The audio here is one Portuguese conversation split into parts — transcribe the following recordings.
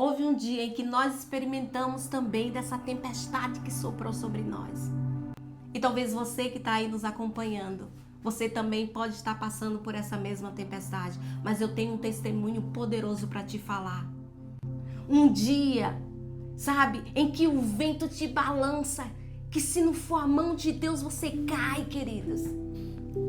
houve um dia em que nós experimentamos também dessa tempestade que soprou sobre nós. E talvez você que está aí nos acompanhando, você também pode estar passando por essa mesma tempestade. Mas eu tenho um testemunho poderoso para te falar. Um dia, sabe, em que o vento te balança, que se não for a mão de Deus você cai, queridos.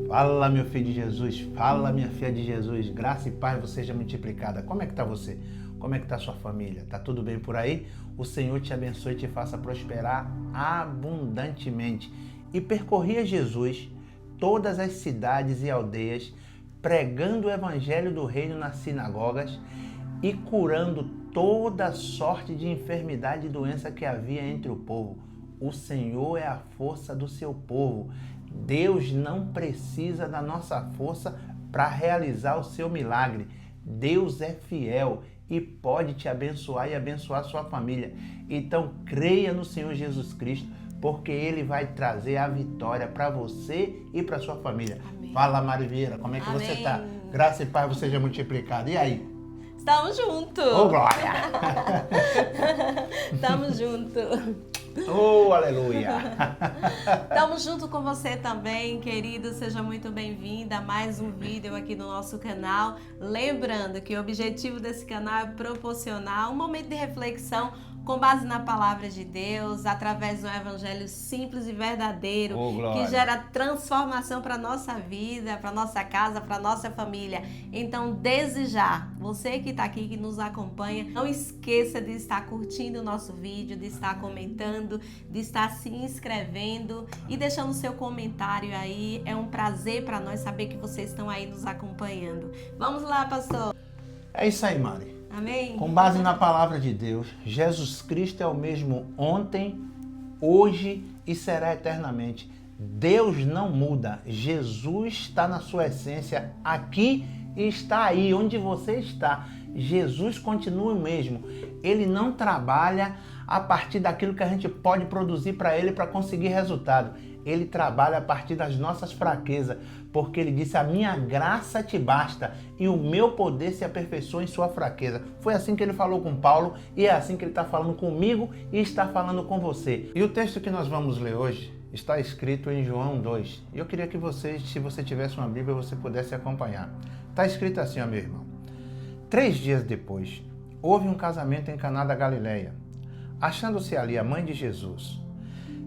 Fala, meu filho de Jesus, fala, minha filha de Jesus, graça e paz seja multiplicada. Como é que está você? Como é que está sua família? Está tudo bem por aí? O Senhor te abençoe e te faça prosperar abundantemente. E percorria Jesus todas as cidades e aldeias, pregando o evangelho do reino nas sinagogas e curando toda sorte de enfermidade e doença que havia entre o povo. O Senhor é a força do seu povo. Deus não precisa da nossa força para realizar o seu milagre. Deus é fiel e pode te abençoar e abençoar sua família. Então creia no Senhor Jesus Cristo, porque Ele vai trazer a vitória para você e para sua família. Amém. Fala, Mari Vieira, como é que você está? Graça e paz seja multiplicada. E aí? Estamos juntos! Ô, glória! Estamos juntos! Oh, aleluia! Estamos junto com você também, querido. Seja muito bem-vinda a mais um vídeo aqui no nosso canal. Lembrando que o objetivo desse canal é proporcionar um momento de reflexão com base na palavra de Deus, através do evangelho simples e verdadeiro, que gera transformação para a nossa vida, para a nossa casa, para a nossa família. Então, desde já, você que está aqui, que nos acompanha, não esqueça de estar curtindo o nosso vídeo, de estar comentando, de estar se inscrevendo e deixando seu comentário aí. É um prazer para nós saber que vocês estão aí nos acompanhando. Vamos lá, pastor. É isso aí, Mari. Amém? Com base na palavra de Deus, Jesus Cristo é o mesmo ontem, hoje e será eternamente. Deus não muda. Jesus está na sua essência aqui e está aí onde você está. Jesus continua o mesmo. Ele não trabalha a partir daquilo que a gente pode produzir para Ele para conseguir resultado. Ele trabalha a partir das nossas fraquezas, porque Ele disse: a minha graça te basta e o meu poder se aperfeiçoa em sua fraqueza. Foi assim que Ele falou com Paulo e é assim que Ele está falando comigo e está falando com você. E o texto que nós vamos ler hoje está escrito em João 2. E eu queria que você, se você tivesse uma Bíblia, você pudesse acompanhar. Está escrito assim, ó, meu irmão. 3 dias depois, houve um casamento em Caná da Galileia. Achando-se ali a mãe de Jesus,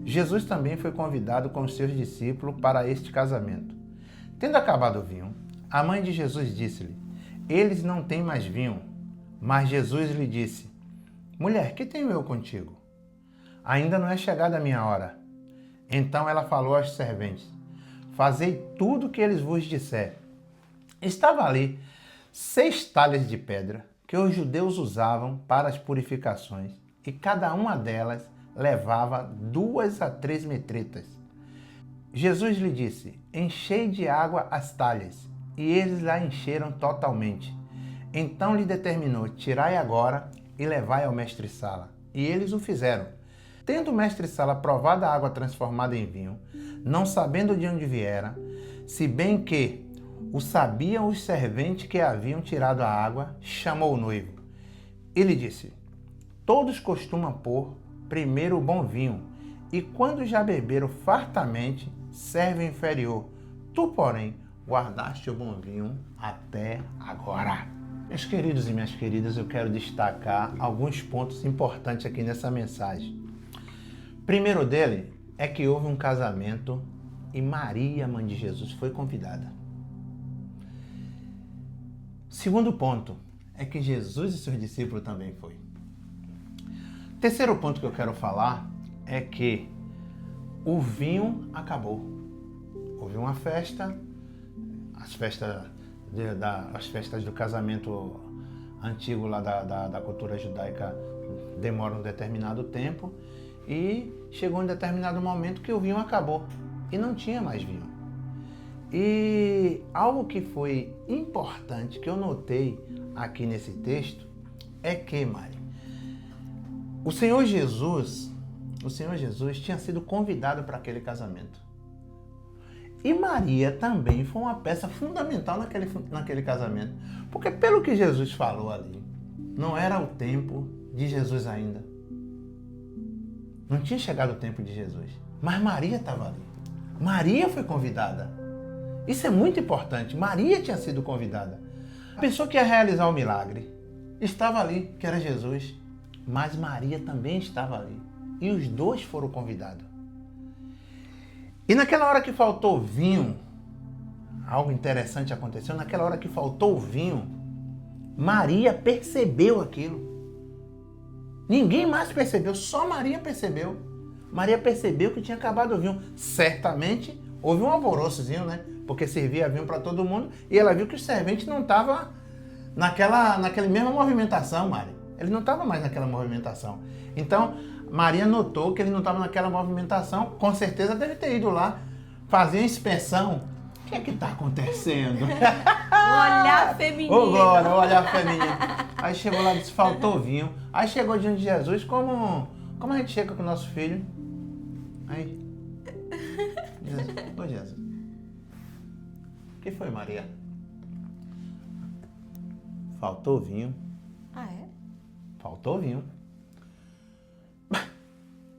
Jesus também foi convidado com os seus discípulos para este casamento. Tendo acabado o vinho, a mãe de Jesus disse-lhe: eles não têm mais vinho. Mas Jesus lhe disse: mulher, que tenho eu contigo? Ainda não é chegada a minha hora. Então ela falou aos serventes: fazei tudo o que eles vos disser. Estava ali 6 talhas de pedra que os judeus usavam para as purificações, e cada uma delas levava 2 a 3 metretas. Jesus lhe disse: enchei de água as talhas, e eles a encheram totalmente. Então lhe determinou: tirai agora e levai ao mestre-sala. E eles o fizeram. Tendo o mestre-sala provado a água transformada em vinho, não sabendo de onde viera, se bem que o sabiam os serventes que haviam tirado a água, chamou o noivo. E lhe disse: todos costumam pôr primeiro o bom vinho, e quando já beberam fartamente, serve o inferior. Tu, porém, guardaste o bom vinho até agora. Meus queridos e minhas queridas, eu quero destacar alguns pontos importantes aqui nessa mensagem. Primeiro dele é que houve um casamento e Maria, mãe de Jesus, foi convidada. Segundo ponto é que Jesus e seus discípulos também foi. Terceiro ponto que eu quero falar é que o vinho acabou. Houve uma festa, as festas do casamento antigo lá da cultura judaica demoram um determinado tempo e chegou um determinado momento que o vinho acabou e não tinha mais vinho. E algo que foi importante que eu notei aqui nesse texto é que, Mari, o Senhor Jesus tinha sido convidado para aquele casamento. E Maria também foi uma peça fundamental naquele casamento. Porque pelo que Jesus falou ali, não era o tempo de Jesus ainda. Não tinha chegado o tempo de Jesus. Mas Maria estava ali. Maria foi convidada. Isso é muito importante. Maria tinha sido convidada. A pessoa que ia realizar o milagre estava ali, que era Jesus. Mas Maria também estava ali. E os dois foram convidados. E naquela hora que faltou vinho, algo interessante aconteceu. Naquela hora que faltou o vinho, Maria percebeu aquilo. Ninguém mais percebeu, só Maria percebeu. Maria percebeu que tinha acabado o vinho. Certamente houve um alvoroçozinho, né? Porque servia vinho para todo mundo. E ela viu que o servente não estava naquela mesma movimentação, Maria. Ele não estava mais naquela movimentação. Então, Maria notou que ele não estava naquela movimentação. Com certeza deve ter ido lá fazer uma inspeção. O que é que está acontecendo? O olhar feminino. Ô, Glória, o olhar feminino. Aí chegou lá e disse, faltou vinho. Aí chegou diante de Jesus, como a gente chega com o nosso filho. Aí, Jesus, ô Jesus, o que foi, Maria? Faltou vinho. Ah, é? Faltou vinho.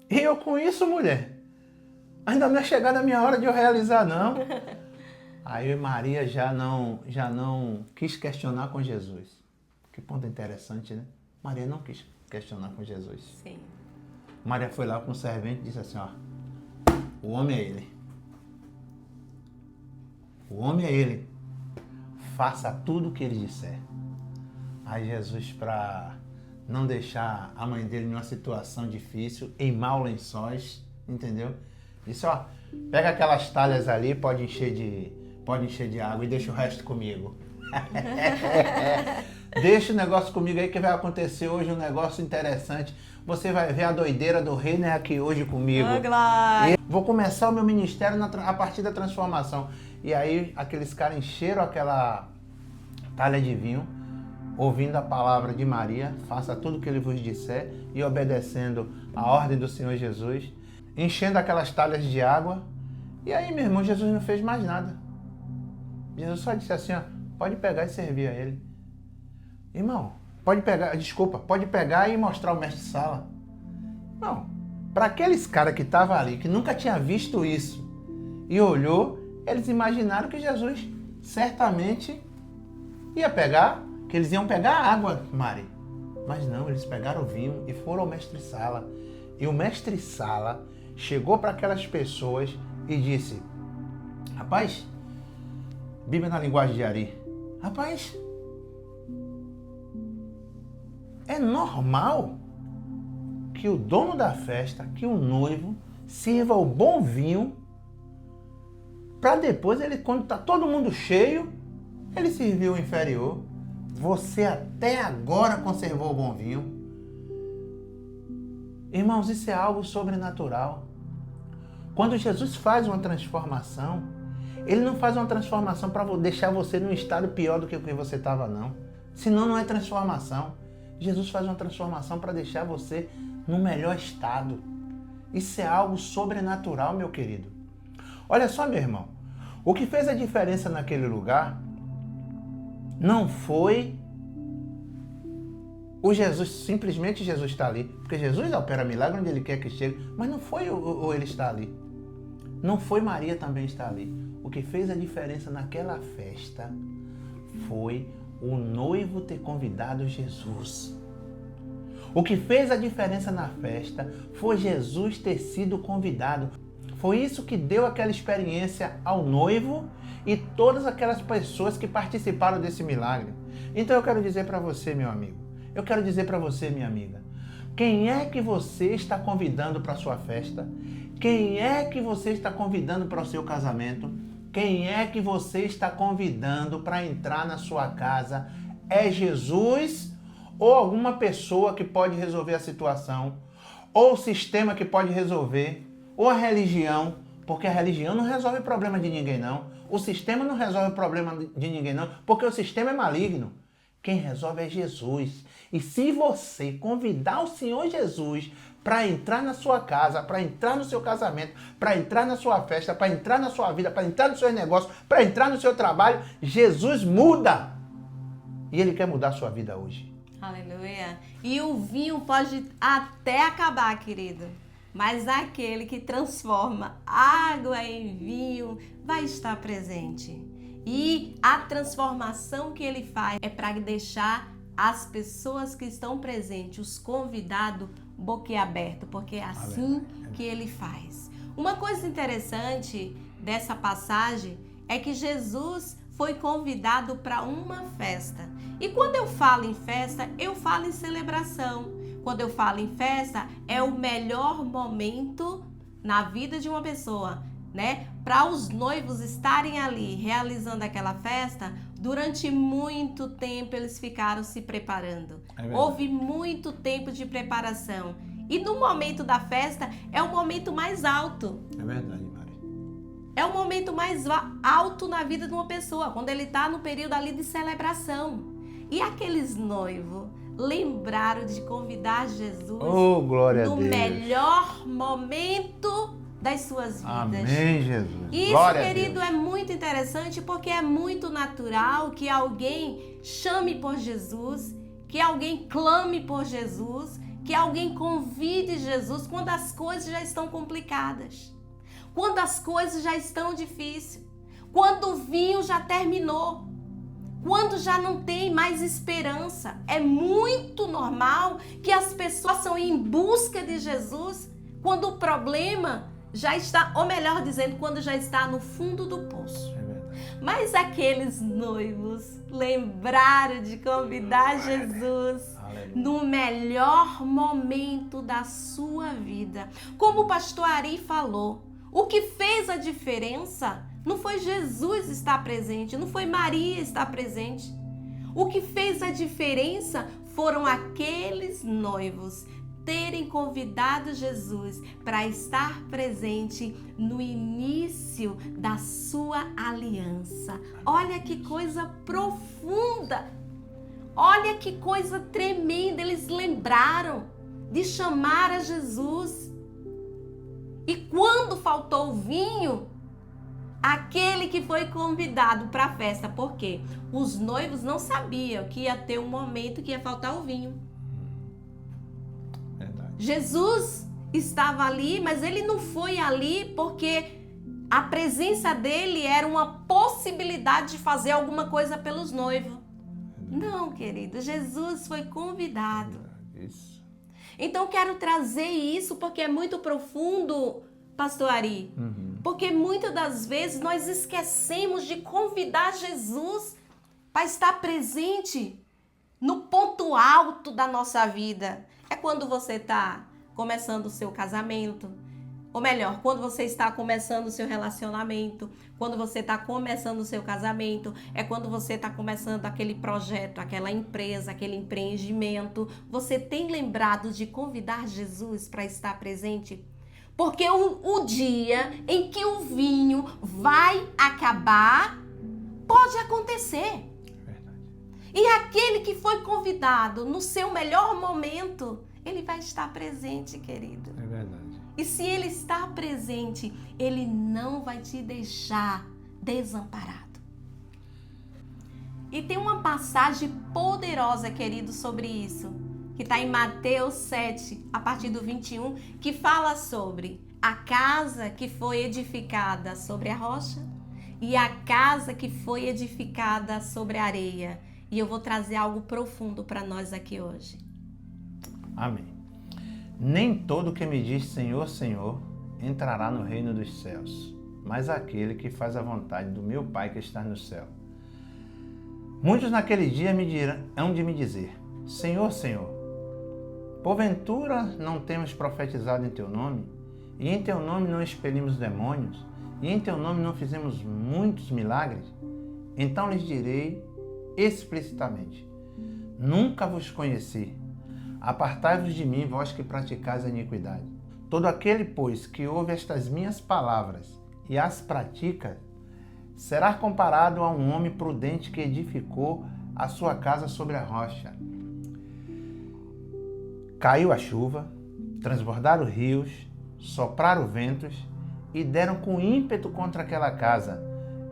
E eu com isso, mulher? Ainda não é chegada a minha hora de eu realizar, não. Aí Maria já não quis questionar com Jesus. Que ponto interessante, né? Maria não quis questionar com Jesus. Sim. Maria foi lá com o servente e disse assim, ó, o homem é ele. O homem é ele. Faça tudo o que ele disser. Aí Jesus, para não deixar a mãe dele numa situação difícil, em maus lençóis, entendeu? Disse, ó, pega aquelas talhas ali, pode encher de água e deixa o resto comigo. Deixa o negócio comigo aí que vai acontecer hoje um negócio interessante. Você vai ver a doideira do reino é aqui hoje comigo. Oh, glória. Vou começar o meu ministério a partir da transformação. E aí aqueles caras encheram aquela talha de vinho, ouvindo a palavra de Maria, faça tudo o que ele vos disser e obedecendo a ordem do Senhor Jesus, enchendo aquelas talhas de água. E aí, meu irmão, Jesus não fez mais nada. Jesus só disse assim, ó, pode pegar e servir a ele. Irmão, pode pegar e mostrar o mestre-sala. Não, para aqueles caras que estavam ali, que nunca tinha visto isso, e olhou, eles imaginaram que Jesus certamente ia pegar, que eles iam pegar a água, Mari. Mas não, eles pegaram o vinho e foram ao mestre-sala. E o mestre-sala chegou para aquelas pessoas e disse, rapaz, Bíblia na linguagem de Ari, rapaz, é normal que o dono da festa, que o noivo, sirva o bom vinho para depois, ele, quando está todo mundo cheio, ele serviu o inferior. Você até agora conservou o bom vinho. Irmãos, isso é algo sobrenatural. Quando Jesus faz uma transformação, ele não faz uma transformação para deixar você num estado pior do que o que você estava, não. Senão não é transformação. Jesus faz uma transformação para deixar você no melhor estado. Isso é algo sobrenatural, meu querido. Olha só, meu irmão. O que fez a diferença naquele lugar não foi o Jesus, simplesmente Jesus está ali. Porque Jesus opera milagre onde ele quer que chegue. Mas não foi o ele está ali. Não foi Maria também estar ali. O que fez a diferença naquela festa foi o noivo ter convidado Jesus. O que fez a diferença na festa foi Jesus ter sido convidado. Foi isso que deu aquela experiência ao noivo e todas aquelas pessoas que participaram desse milagre. Então eu quero dizer para você, meu amigo, eu quero dizer para você, minha amiga, quem é que você está convidando para a sua festa? Quem é que você está convidando para o seu casamento? Quem é que você está convidando para entrar na sua casa? É Jesus ou alguma pessoa que pode resolver a situação? Ou o sistema que pode resolver? Ou a religião? Porque a religião não resolve o problema de ninguém, não. O sistema não resolve o problema de ninguém, não. Porque o sistema é maligno. Quem resolve é Jesus. E se você convidar o Senhor Jesus para entrar na sua casa, para entrar no seu casamento, para entrar na sua festa, para entrar na sua vida, para entrar no seu negócio, para entrar no seu trabalho, Jesus muda. E Ele quer mudar a sua vida hoje. Aleluia. E o vinho pode até acabar, querido. Mas aquele que transforma água em vinho vai estar presente. E a transformação que ele faz é para deixar as pessoas que estão presentes, os convidados, boquiaberto, porque é assim que ele faz. Uma coisa interessante dessa passagem é que Jesus foi convidado para uma festa. E quando eu falo em festa, eu falo em celebração. Quando eu falo em festa, é o melhor momento na vida de uma pessoa, né? Para os noivos estarem ali realizando aquela festa, durante muito tempo eles ficaram se preparando. Houve muito tempo de preparação. E no momento da festa é o momento mais alto. É verdade, Maria. É o momento mais alto na vida de uma pessoa, quando ele está no período ali de celebração. E aqueles noivos lembraram de convidar Jesus no melhor momento das suas vidas. Amém, Jesus. Isso, glória, querido, é muito interessante porque é muito natural que alguém chame por Jesus, que alguém clame por Jesus, que alguém convide Jesus quando as coisas já estão complicadas, quando as coisas já estão difíceis, quando o vinho já terminou, quando já não tem mais esperança. É muito normal que as pessoas possam ir em busca de Jesus quando o problema já está, ou melhor dizendo, quando já está no fundo do poço. Mas aqueles noivos lembraram de convidar Jesus no melhor momento da sua vida. Como o pastor Ari falou, o que fez a diferença não foi Jesus estar presente, não foi Maria estar presente. O que fez a diferença foram aqueles noivos terem convidado Jesus para estar presente no início da sua aliança. Olha que coisa profunda! Olha que coisa tremenda! Eles lembraram de chamar a Jesus. E quando faltou o vinho, aquele que foi convidado para a festa, porque os noivos não sabiam que ia ter um momento que ia faltar o vinho. Verdade. Jesus estava ali, mas ele não foi ali porque a presença dele era uma possibilidade de fazer alguma coisa pelos noivos. Não, querido, Jesus foi convidado. Isso. Então, quero trazer isso porque é muito profundo, pastor Ari. Porque muitas das vezes nós esquecemos de convidar Jesus para estar presente no ponto alto da nossa vida. É quando você está começando o seu casamento, ou melhor, quando você está começando o seu relacionamento, quando você está começando o seu casamento, é quando você está começando aquele projeto, aquela empresa, aquele empreendimento. Você tem lembrado de convidar Jesus para estar presente? Porque o dia em que o vinho vai acabar, pode acontecer. Verdade. E aquele que foi convidado no seu melhor momento, ele vai estar presente, querido. É verdade. E se ele está presente, ele não vai te deixar desamparado. E tem uma passagem poderosa, querido, sobre isso, que está em Mateus 7, a partir do 21, que fala sobre a casa que foi edificada sobre a rocha e a casa que foi edificada sobre a areia. E eu vou trazer algo profundo para nós aqui hoje. Amém. Nem todo que me diz Senhor, Senhor, entrará no reino dos céus, mas aquele que faz a vontade do meu Pai que está no céu. Muitos naquele dia hão de me dizer, Senhor, Senhor, porventura não temos profetizado em Teu nome, e em Teu nome não expelimos demônios, e em Teu nome não fizemos muitos milagres? Então lhes direi explicitamente, nunca vos conheci. Apartai-vos de mim, vós que praticais a iniquidade. Todo aquele, pois, que ouve estas minhas palavras e as pratica, será comparado a um homem prudente que edificou a sua casa sobre a rocha. Caiu a chuva, transbordaram rios, sopraram ventos e deram com ímpeto contra aquela casa,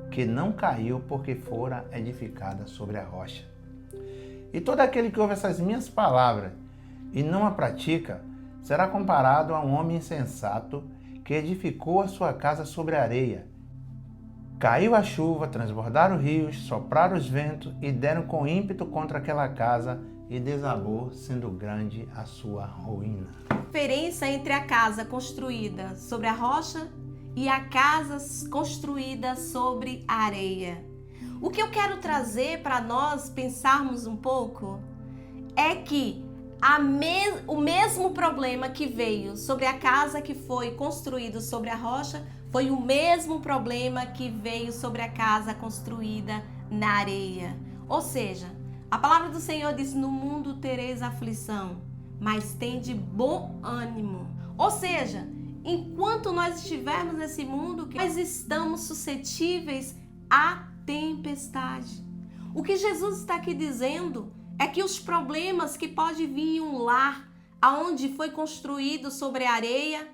que não caiu porque fora edificada sobre a rocha. E todo aquele que ouve essas minhas palavras e não a pratica, será comparado a um homem insensato que edificou a sua casa sobre a areia. Caiu a chuva, transbordaram os rios, sopraram os ventos e deram com ímpeto contra aquela casa e desabou, sendo grande a sua ruína. A diferença entre a casa construída sobre a rocha e a casa construída sobre a areia. O que eu quero trazer para nós pensarmos um pouco é que o mesmo problema que veio sobre a casa que foi construída sobre a rocha foi o mesmo problema que veio sobre a casa construída na areia. Ou seja, a palavra do Senhor diz: no mundo tereis aflição, mas tende bom ânimo. Ou seja, enquanto nós estivermos nesse mundo, nós estamos suscetíveis à tempestade. O que Jesus está aqui dizendo é que os problemas que pode vir em um lar aonde foi construído sobre a areia,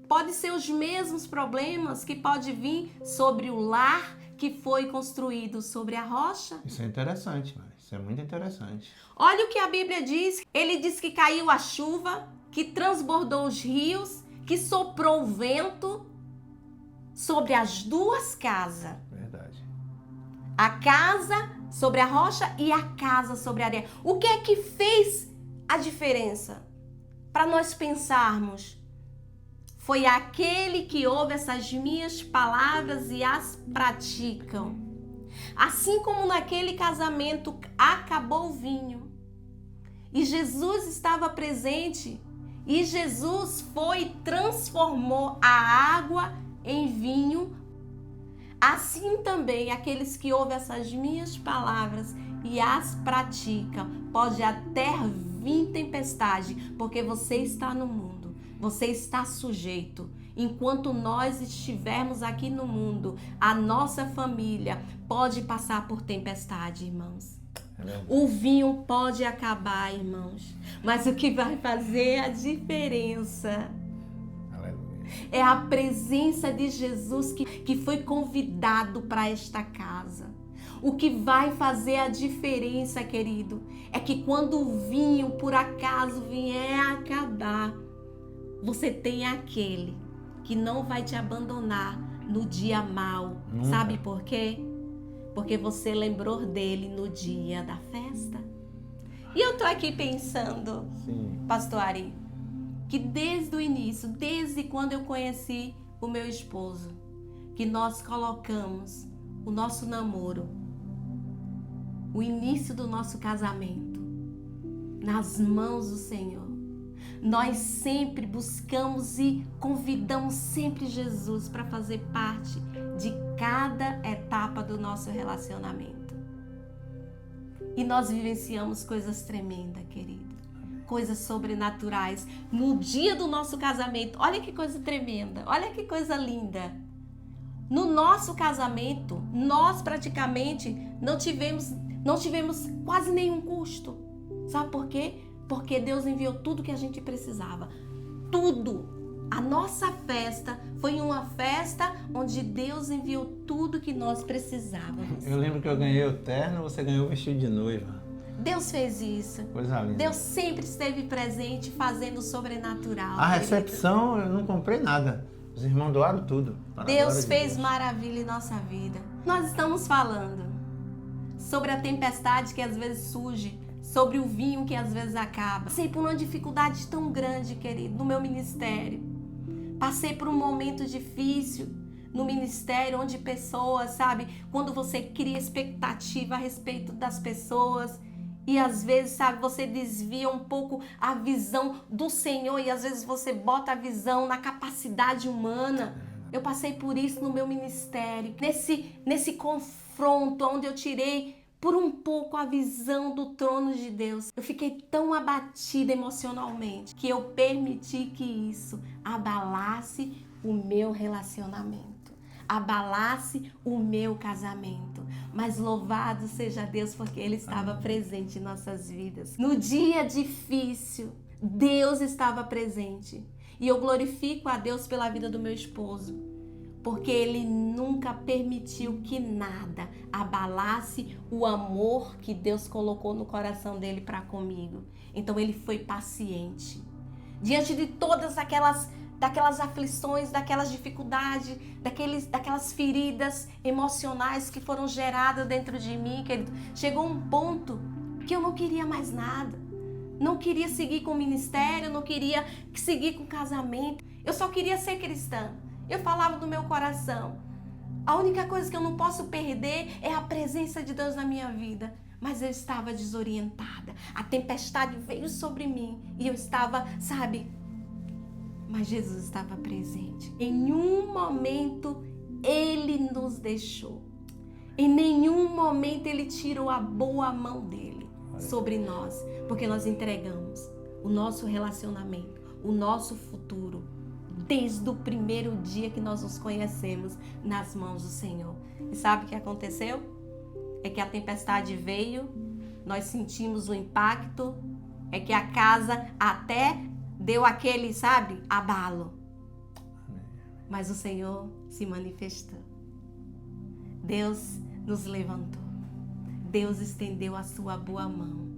pode ser os mesmos problemas que pode vir sobre o lar que foi construído sobre a rocha. Isso é interessante, mano. Isso é muito interessante. Olha o que a Bíblia diz. Ele diz que caiu a chuva, que transbordou os rios, que soprou o vento sobre as duas casas. Verdade. A casa sobre a rocha e a casa sobre a areia. O que é que fez a diferença? Para nós pensarmos, foi aquele que ouve essas minhas palavras e as praticam. Assim como naquele casamento acabou o vinho e Jesus estava presente e Jesus foi e transformou a água em vinho, assim também aqueles que ouvem essas minhas palavras e as praticam, pode até vir tempestade, porque você está no mundo, você está sujeito. Enquanto nós estivermos aqui no mundo, a nossa família pode passar por tempestade, irmãos. O vinho pode acabar, irmãos, mas o que vai fazer a diferença é a presença de Jesus que foi convidado para esta casa. O que vai fazer a diferença, querido, é que quando o vinho por acaso vier a acabar, você tem aquele que não vai te abandonar no dia mau. Nunca. Sabe por quê? Porque você lembrou dele no dia da festa. E eu tô aqui pensando, Sim. Pastor Ari, que desde o início, desde quando eu conheci o meu esposo, que nós colocamos o nosso namoro, o início do nosso casamento, nas mãos do Senhor. Nós sempre buscamos e convidamos sempre Jesus para fazer parte de cada etapa do nosso relacionamento. E nós vivenciamos coisas tremendas, querido. Coisas sobrenaturais. No dia do nosso casamento, olha que coisa tremenda, olha que coisa linda. No nosso casamento, nós praticamente não tivemos quase nenhum custo. Sabe por quê? Porque Deus enviou tudo que a gente precisava. Tudo. A nossa festa foi uma festa onde Deus enviou tudo que nós precisávamos. Eu lembro que eu ganhei o terno, você ganhou o vestido de noiva. Deus fez isso. Coisa linda. Deus sempre esteve presente fazendo o sobrenatural. A querido. recepção, eu não comprei nada. Os irmãos doaram tudo. Para a Deus glória de fez Deus. maravilha em nossa vida. Nós estamos falando sobre a tempestade que às vezes surge, sobre o vinho que às vezes acaba. Passei por uma dificuldade tão grande, querido, no meu ministério. Passei por um momento difícil no ministério, onde pessoas, sabe, quando você cria expectativa a respeito das pessoas e às vezes, sabe, você desvia um pouco a visão do Senhor e às vezes você bota a visão na capacidade humana. Eu passei por isso no meu ministério, nesse confronto onde eu tirei por um pouco a visão do trono de Deus. Eu fiquei tão abatida emocionalmente que eu permiti que isso abalasse o meu relacionamento, abalasse o meu casamento. Mas louvado seja Deus, porque Ele estava presente em nossas vidas. No dia difícil, Deus estava presente. E eu glorifico a Deus pela vida do meu esposo, porque ele nunca permitiu que nada abalasse o amor que Deus colocou no coração dele para comigo. Então ele foi paciente. Diante de todas daquelas aflições, daquelas dificuldades, daquelas feridas emocionais que foram geradas dentro de mim, querido, chegou um ponto que eu não queria mais nada. Não queria seguir com o ministério, não queria seguir com o casamento. Eu só queria ser cristã. Eu falava do meu coração. A única coisa que eu não posso perder é a presença de Deus na minha vida. Mas eu estava desorientada. A tempestade veio sobre mim e eu estava, mas Jesus estava presente. Em nenhum momento Ele nos deixou. Em nenhum momento Ele tirou a boa mão dEle sobre nós. Porque nós entregamos o nosso relacionamento, o nosso futuro, desde o primeiro dia que nós nos conhecemos, nas mãos do Senhor. E sabe o que aconteceu? É que a tempestade veio, nós sentimos o impacto, é que a casa até deu aquele, abalo. Mas o Senhor se manifestou. Deus nos levantou. Deus estendeu a sua boa mão.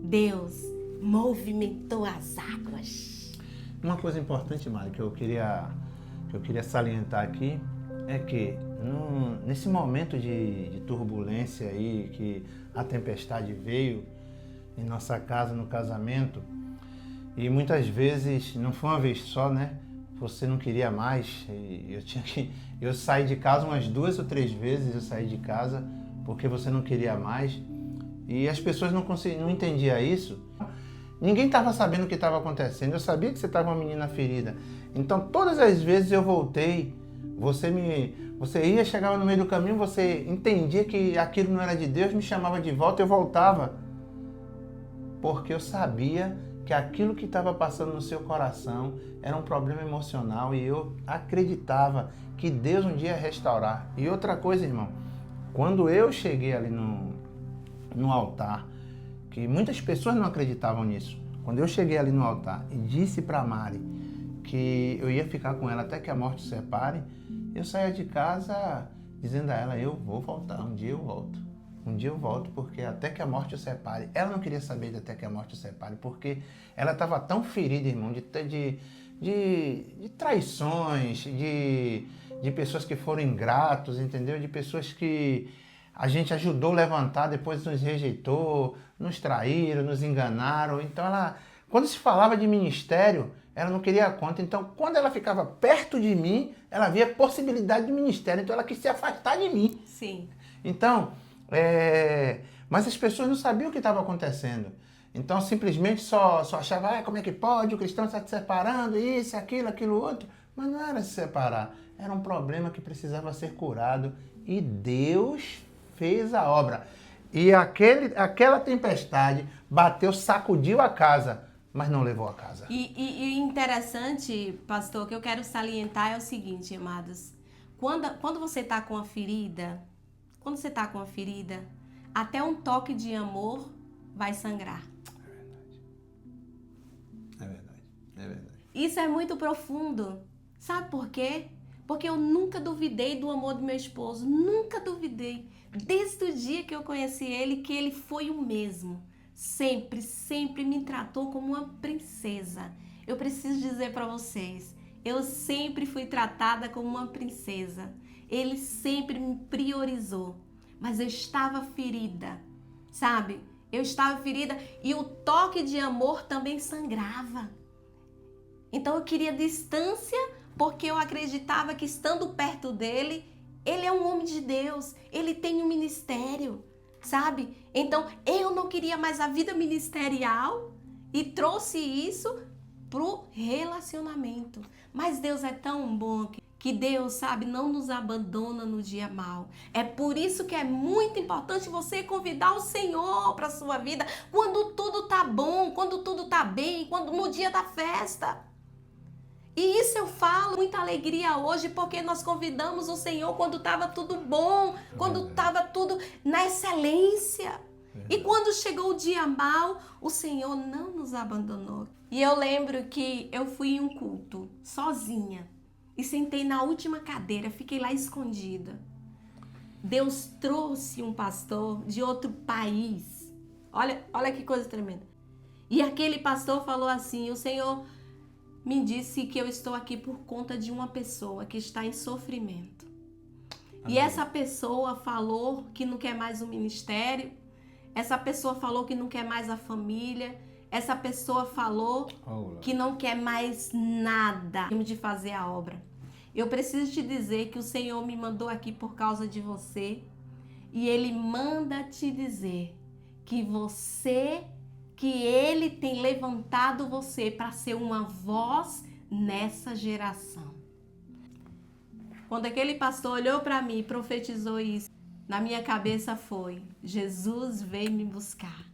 Deus movimentou as águas. Uma coisa importante, Mari, que eu queria salientar aqui é que nesse momento de turbulência aí, que a tempestade veio em nossa casa, no casamento, e muitas vezes, não foi uma vez só, né? Você não queria mais, eu saí de casa umas 2 ou 3 vezes, eu saí de casa porque você não queria mais, e as pessoas não entendiam isso. Ninguém estava sabendo o que estava acontecendo, eu sabia que você estava uma menina ferida. Então, todas as vezes eu voltei, você ia, chegava no meio do caminho, você entendia que aquilo não era de Deus, me chamava de volta, eu voltava. Porque eu sabia que aquilo que estava passando no seu coração era um problema emocional e eu acreditava que Deus um dia ia restaurar. E outra coisa, irmão, quando eu cheguei ali no altar, que muitas pessoas não acreditavam nisso, quando eu cheguei ali no altar e disse para Mari que eu ia ficar com ela até que a morte separe, eu saía de casa dizendo a ela, eu vou voltar, um dia eu volto. Um dia eu volto, porque até que a morte o separe. Ela não queria saber de até que a morte o separe, porque ela estava tão ferida, irmão, de traições, de pessoas que foram ingratos, entendeu? De pessoas que a gente ajudou a levantar, depois nos rejeitou, nos traíram, nos enganaram. Então, quando se falava de ministério, ela não queria conta. Então, quando ela ficava perto de mim, ela via possibilidade de ministério. Então, ela quis se afastar de mim. Sim. Então, mas as pessoas não sabiam o que estava acontecendo. Então, simplesmente só achavam, como é que pode? O cristão está se separando, isso, aquilo, outro. Mas não era se separar. Era um problema que precisava ser curado. E Deus fez a obra. E aquela tempestade bateu, sacudiu a casa, mas não levou a casa. E interessante, pastor, que eu quero salientar é o seguinte, amados. Quando você está com a ferida, até um toque de amor vai sangrar. É verdade. Isso é muito profundo. Sabe por quê? Porque eu nunca duvidei do amor do meu esposo. Nunca duvidei. Desde o dia que eu conheci ele, que ele foi o mesmo. Sempre me tratou como uma princesa. Eu preciso dizer para vocês, eu sempre fui tratada como uma princesa. Ele sempre me priorizou. Mas eu estava ferida, sabe? Eu estava ferida e o toque de amor também sangrava. Então eu queria distância porque eu acreditava que estando perto dele, ele é um homem de Deus, ele tem um ministério, sabe? Então eu não queria mais a vida ministerial e trouxe isso pro relacionamento. Mas Deus é tão bom que Deus, sabe, não nos abandona no dia mau. É por isso que é muito importante você convidar o Senhor para a sua vida quando tudo tá bom, quando tudo tá bem, no dia da festa. E isso eu falo com muita alegria hoje, porque nós convidamos o Senhor quando estava tudo bom, quando estava tudo na excelência. E quando chegou o dia mau, o Senhor não nos abandonou. E eu lembro que eu fui em um culto sozinha. e sentei na última cadeira, fiquei lá escondida. Deus trouxe um pastor de outro país. Olha que coisa tremenda. E aquele pastor falou assim: o Senhor me disse que eu estou aqui por conta de uma pessoa que está em sofrimento. E essa pessoa falou que não quer mais o ministério. Essa pessoa falou que não quer mais a família. Essa pessoa falou que não quer mais nada de fazer a obra. Eu preciso te dizer que o Senhor me mandou aqui por causa de você. E Ele manda te dizer que Ele tem levantado você para ser uma voz nessa geração. Quando aquele pastor olhou para mim e profetizou isso, na minha cabeça foi: Jesus veio me buscar.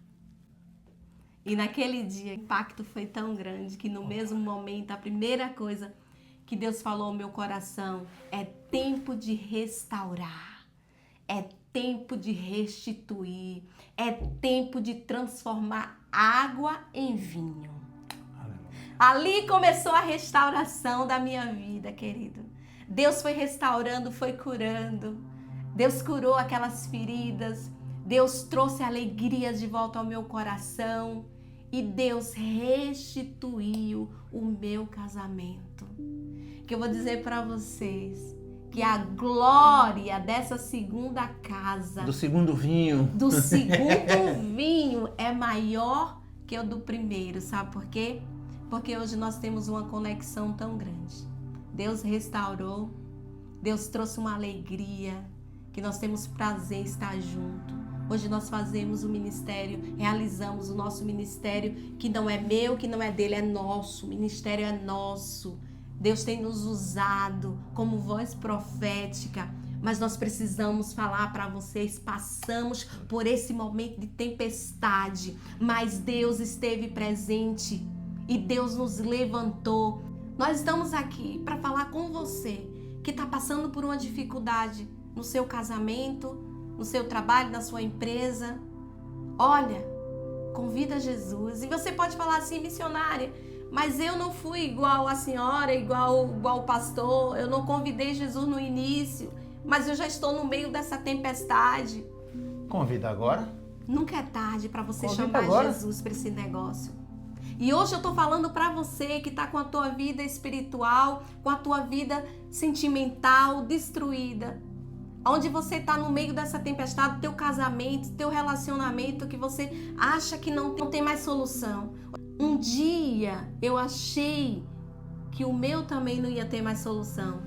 E naquele dia, o impacto foi tão grande que no mesmo momento, a primeira coisa que Deus falou ao meu coração: é tempo de restaurar, é tempo de restituir, é tempo de transformar água em vinho. Ali começou a restauração da minha vida, querido. Deus foi restaurando, foi curando. Deus curou aquelas feridas. Deus trouxe alegrias de volta ao meu coração. E Deus restituiu o meu casamento. Que eu vou dizer para vocês que a glória dessa segunda casa, do segundo vinho, é maior que o do primeiro. Sabe por quê? Porque hoje nós temos uma conexão tão grande. Deus restaurou, Deus trouxe uma alegria, que nós temos prazer em estar junto. Hoje nós fazemos o ministério, realizamos o nosso ministério, que não é meu, que não é dele, é nosso. O ministério é nosso. Deus tem nos usado como voz profética, mas nós precisamos falar para vocês: passamos por esse momento de tempestade, mas Deus esteve presente e Deus nos levantou. Nós estamos aqui para falar com você que está passando por uma dificuldade no seu casamento, no seu trabalho, na sua empresa. Olha, convida Jesus. E você pode falar assim: missionária, mas eu não fui igual a senhora, igual o pastor, eu não convidei Jesus no início, mas eu já estou no meio dessa tempestade. Convida agora. Nunca é tarde para você Convida chamar agora. Jesus para esse negócio. E hoje eu estou falando para você que está com a tua vida espiritual, com a tua vida sentimental destruída. Onde você está no meio dessa tempestade, teu casamento, teu relacionamento, que você acha que não tem mais solução. Um dia eu achei que o meu também não ia ter mais solução.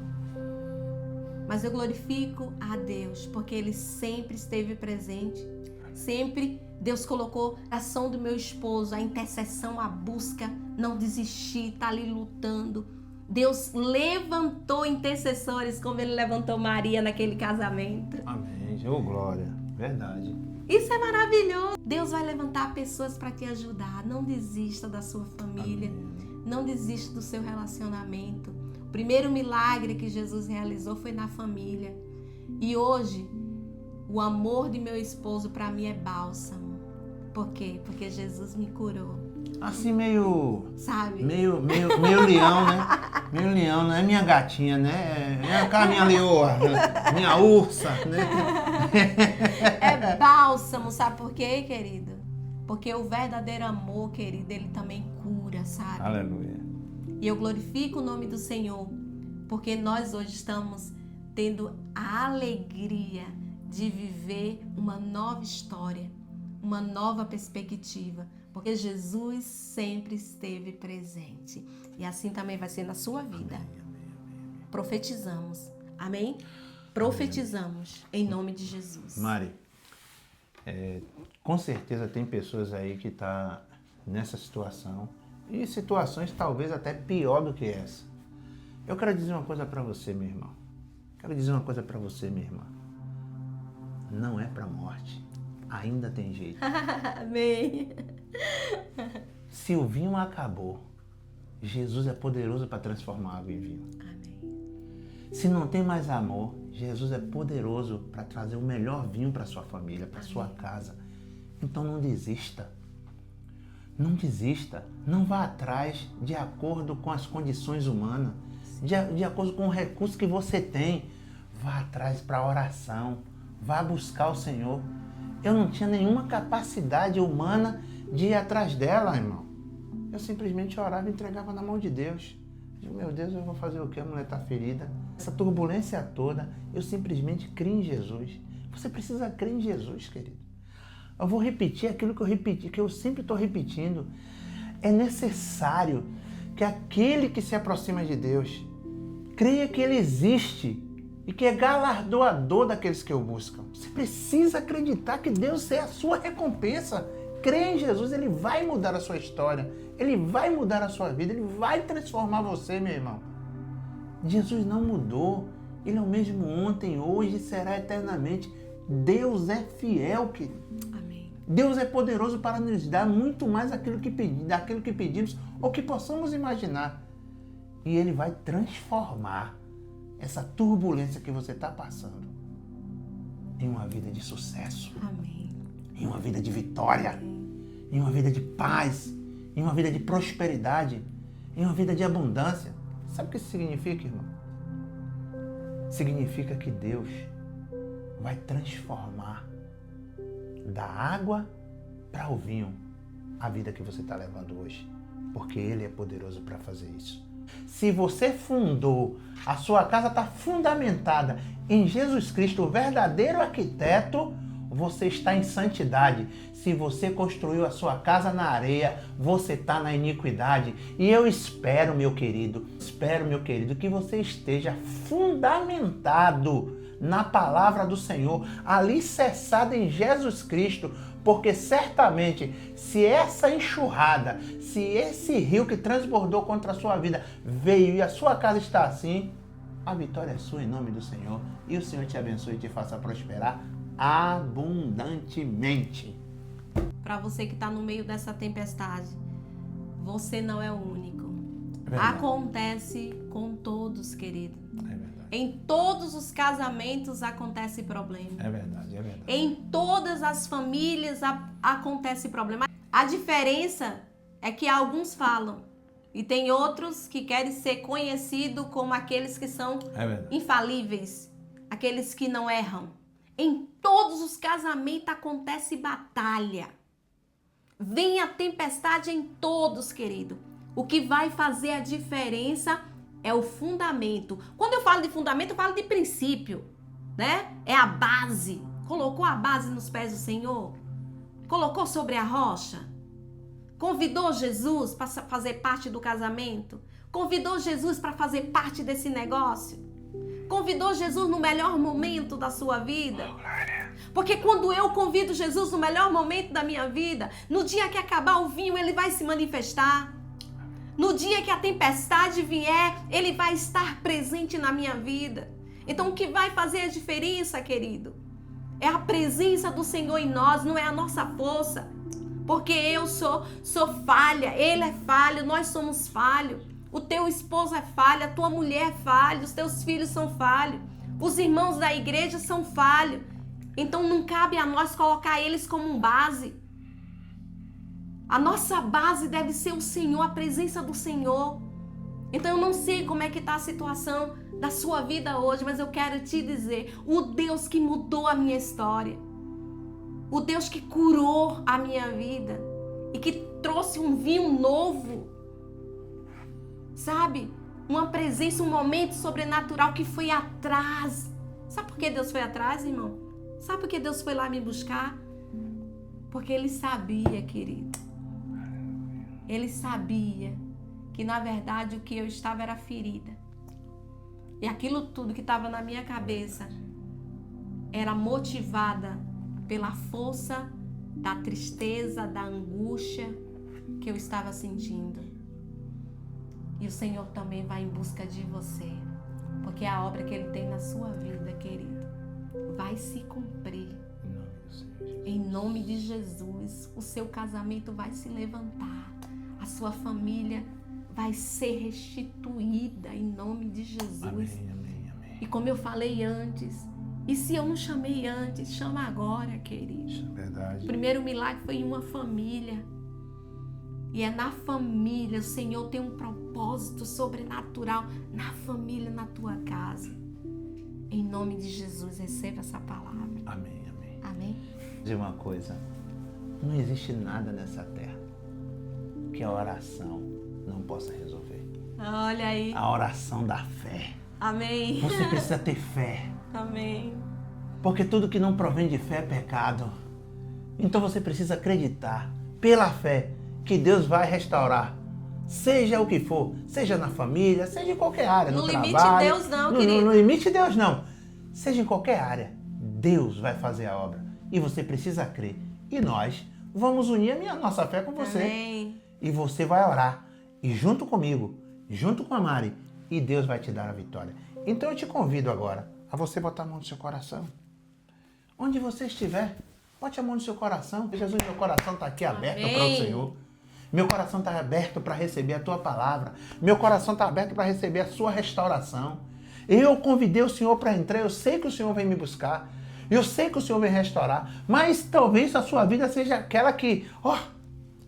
Mas eu glorifico a Deus, porque Ele sempre esteve presente. Sempre Deus colocou a ação do meu esposo, a intercessão, a busca, não desistir, tá ali lutando. Deus levantou intercessores como Ele levantou Maria naquele casamento. Amém. Oh, glória. Verdade. Isso é maravilhoso. Deus vai levantar pessoas para te ajudar. Não desista da sua família. Amém. Não desista do seu relacionamento. O primeiro milagre que Jesus realizou foi na família. E hoje, o amor de meu esposo para mim é bálsamo. Por quê? Porque Jesus me curou. Assim meio... Sabe? Meio leão, né? Meio leão, não é minha gatinha, né? É aquela minha leoa, minha ursa, né? É bálsamo, sabe por quê, querido? Porque o verdadeiro amor, querido, ele também cura, sabe? Aleluia. E eu glorifico o nome do Senhor, porque nós hoje estamos tendo a alegria de viver uma nova história, uma nova perspectiva, porque Jesus sempre esteve presente. E assim também vai ser na sua vida. Profetizamos. Amém? Profetizamos em nome de Jesus. Mari, com certeza tem pessoas aí que estão nessa situação, e situações talvez até pior do que essa. Eu quero dizer uma coisa para você, meu irmão. Não é para morte. Ainda tem jeito. Amém. Se o vinho acabou, Jesus é poderoso para transformar água em vinho. Amém. Se não tem mais amor, Jesus é poderoso para trazer o melhor vinho para sua família, para sua casa. Então não desista. Não desista. Não vá atrás de acordo com as condições humanas. de acordo com o recurso que você tem. Vá atrás para a oração, vá buscar o Senhor. Eu não tinha nenhuma capacidade humana de ir atrás dela, irmão. Eu simplesmente orava e entregava na mão de Deus. Digo, meu Deus, eu vou fazer o quê? A mulher está ferida. Essa turbulência toda, eu simplesmente criei em Jesus. Você precisa crer em Jesus, querido. Eu vou repetir aquilo que eu repeti, que eu sempre estou repetindo. É necessário que aquele que se aproxima de Deus creia que Ele existe e que é galardoador daqueles que o buscam. Você precisa acreditar que Deus é a sua recompensa. Crê em Jesus, Ele vai mudar a sua história, Ele vai mudar a sua vida, Ele vai transformar você, meu irmão. Jesus não mudou, Ele é o mesmo ontem, hoje e será eternamente. Deus é fiel, querido. Amém. Deus é poderoso para nos dar muito mais daquilo que pedimos ou que possamos imaginar. E Ele vai transformar essa turbulência que você está passando em uma vida de sucesso. Amém. Em uma vida de vitória, em uma vida de paz, em uma vida de prosperidade, em uma vida de abundância. Sabe o que isso significa, irmão? Significa que Deus vai transformar da água para o vinho a vida que você está levando hoje, porque Ele é poderoso para fazer isso. Se você fundou, a sua casa está fundamentada em Jesus Cristo, o verdadeiro arquiteto, você está em santidade. Se você construiu a sua casa na areia, você está na iniquidade. E eu espero, meu querido, que você esteja fundamentado na palavra do Senhor, alicerçado em Jesus Cristo, porque certamente, se essa enxurrada, se esse rio que transbordou contra a sua vida veio e a sua casa está assim, a vitória é sua em nome do Senhor. E o Senhor te abençoe e te faça prosperar abundantemente. Para você que está no meio dessa tempestade, você não é o único. Verdade. Acontece com todos, querido. É verdade. Em todos os casamentos acontece problema. É verdade, é verdade. Em todas as famílias acontece problema. A diferença é que alguns falam e tem outros que querem ser conhecidos como aqueles que são infalíveis, aqueles que não erram. Em todos os casamentos acontece batalha. Vem a tempestade em todos, querido. O que vai fazer a diferença é o fundamento. Quando eu falo de fundamento, eu falo de princípio, né? É a base. Colocou a base nos pés do Senhor? Colocou sobre a rocha? Convidou Jesus para fazer parte do casamento? Convidou Jesus para fazer parte desse negócio? Convidou Jesus no melhor momento da sua vida? Porque quando eu convido Jesus no melhor momento da minha vida, no dia que acabar o vinho, Ele vai se manifestar. No dia que a tempestade vier, Ele vai estar presente na minha vida. Então o que vai fazer a diferença, querido, é a presença do Senhor em nós, não é a nossa força. Porque eu sou falha, Ele é falho, nós somos falhos. O teu esposo é falho, a tua mulher é falha, os teus filhos são falhos, os irmãos da igreja são falhos. Então não cabe a nós colocar eles como base. A nossa base deve ser o Senhor, a presença do Senhor. Então eu não sei como é que está a situação da sua vida hoje, mas eu quero te dizer, o Deus que mudou a minha história, o Deus que curou a minha vida e que trouxe um vinho novo, sabe? Uma presença, um momento sobrenatural que foi atrás. Sabe por que Deus foi atrás, irmão? Sabe por que Deus foi lá me buscar? Porque Ele sabia, querido. Ele sabia que, na verdade, o que eu estava era ferida. E aquilo tudo que estava na minha cabeça era motivada pela força da tristeza, da angústia que eu estava sentindo. E o Senhor também vai em busca de você, porque a obra que Ele tem na sua vida, querido, vai se cumprir. Em nome de Jesus, o seu casamento vai se levantar, a sua família vai ser restituída em nome de Jesus. Amém, amém, amém. E como eu falei antes, e se eu não chamei antes, chama agora, querido. Isso é verdade. O primeiro milagre foi em uma família. E é na família, o Senhor tem um propósito sobrenatural na família, na tua casa. Em nome de Jesus, receba essa palavra. Amém, amém. Amém? Diz uma coisa, não existe nada nessa terra que a oração não possa resolver. Olha aí. A oração da fé. Amém. Você precisa ter fé. Amém. Porque tudo que não provém de fé é pecado. Então você precisa acreditar, pela fé, que Deus vai restaurar. Seja o que for, seja na família, seja em qualquer área, no trabalho. No limite Deus não, querido. No limite Deus não. Seja em qualquer área, Deus vai fazer a obra. E você precisa crer. E nós vamos unir a nossa fé com você. Amém. E você vai orar. E junto comigo, junto com a Mari, e Deus vai te dar a vitória. Então eu te convido agora a você botar a mão no seu coração. Onde você estiver, bote a mão no seu coração. Jesus, meu coração está aqui aberto para o Senhor. Meu coração está aberto para receber a tua palavra. Meu coração está aberto para receber a sua restauração. Eu convidei o Senhor para entrar. Eu sei que o Senhor vem me buscar. Eu sei que o Senhor vem restaurar. Mas talvez a sua vida seja aquela que...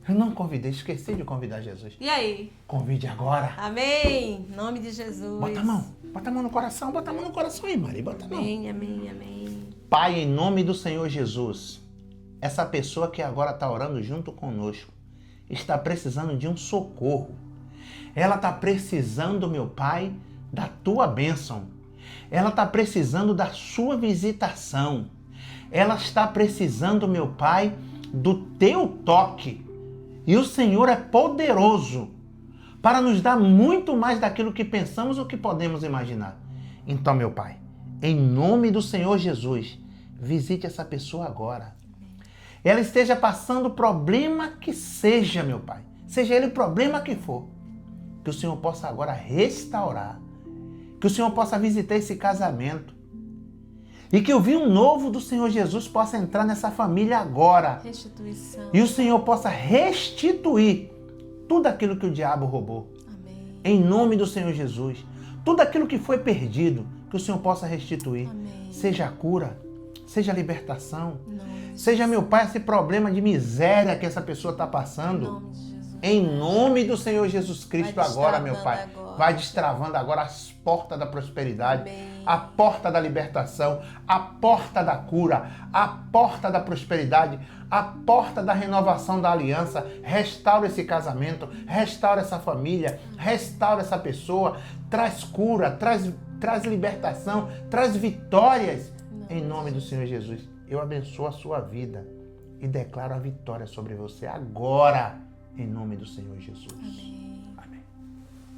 eu não convidei, esqueci de convidar Jesus. E aí? Convide agora. Amém. Em nome de Jesus. Bota a mão. Bota a mão no coração. Bota a mão no coração aí, Mari. Bota a mão. Amém, amém, amém. Pai, em nome do Senhor Jesus, essa pessoa que agora está orando junto conosco está precisando de um socorro. Ela está precisando, meu Pai, da tua bênção. Ela está precisando da sua visitação. Ela está precisando, meu Pai, do teu toque. E o Senhor é poderoso para nos dar muito mais daquilo que pensamos ou que podemos imaginar. Então, meu Pai, em nome do Senhor Jesus, visite essa pessoa agora. Ela esteja passando o problema que seja, meu Pai. Seja ele o problema que for. Que o Senhor possa agora restaurar. Que o Senhor possa visitar esse casamento. E que o vinho novo do Senhor Jesus possa entrar nessa família agora. Restituição. E o Senhor possa restituir tudo aquilo que o diabo roubou. Amém. Em nome do Senhor Jesus. Tudo aquilo que foi perdido, que o Senhor possa restituir. Amém. Seja a cura, seja a libertação. Não. Seja, meu Pai, esse problema de miséria que essa pessoa está passando. Em nome de Jesus. Em nome do Senhor Jesus Cristo agora, meu Pai. Agora. Vai destravando agora as portas da prosperidade, Amém. a porta da libertação, a porta da cura, a porta da prosperidade, a porta da renovação da aliança. Restaura esse casamento, restaura essa família, restaura essa pessoa, traz cura, traz libertação, traz vitórias. Em nome do Senhor Jesus, eu abençoo a sua vida e declaro a vitória sobre você agora, em nome do Senhor Jesus. Amém.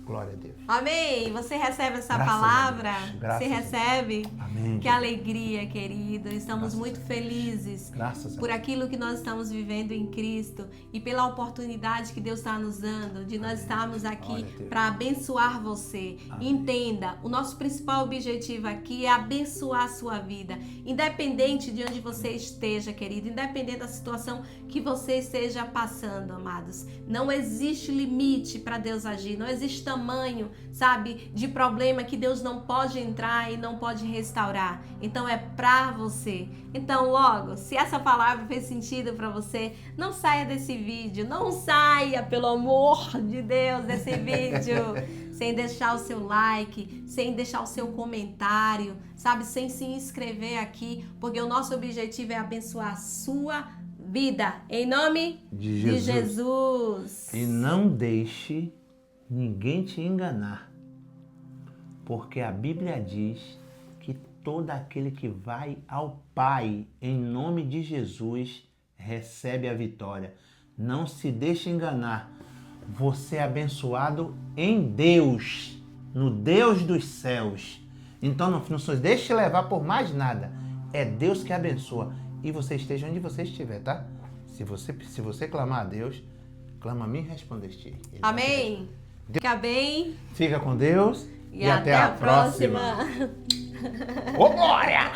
Glória a Deus. Amém. Você recebe essa Graças palavra? a Deus. Graças Você a Deus. recebe? Amém. Que alegria, querido. Estamos Graças muito a Deus. felizes Graças a por Deus. aquilo que nós estamos vivendo em Cristo e pela oportunidade que Deus está nos dando de nós estarmos aqui Glória a Deus. para abençoar você. Amém. Entenda, o nosso principal objetivo aqui é abençoar a sua vida, independente de onde você esteja, querido, independente da situação que você esteja passando, amados. Não existe limite para Deus agir, não existe tamanho, sabe, de problema que Deus não pode entrar e não pode restaurar. Então é pra você. Então logo, se essa palavra fez sentido pra você, não saia desse vídeo, não saia, pelo amor de Deus, desse vídeo sem deixar o seu like, sem deixar o seu comentário, sabe, sem se inscrever aqui, porque o nosso objetivo é abençoar a sua vida, em nome de Jesus. E não deixe ninguém te enganar, porque a Bíblia diz que todo aquele que vai ao Pai em nome de Jesus recebe a vitória. Não se deixe enganar. Você é abençoado em Deus, no Deus dos céus. Então não se deixe levar por mais nada. É Deus que abençoa. E você esteja onde você estiver, tá? Se você clamar a Deus, clama a mim e respondeste. Amém. Fica bem. Fica com Deus E até a próxima. Ô, glória!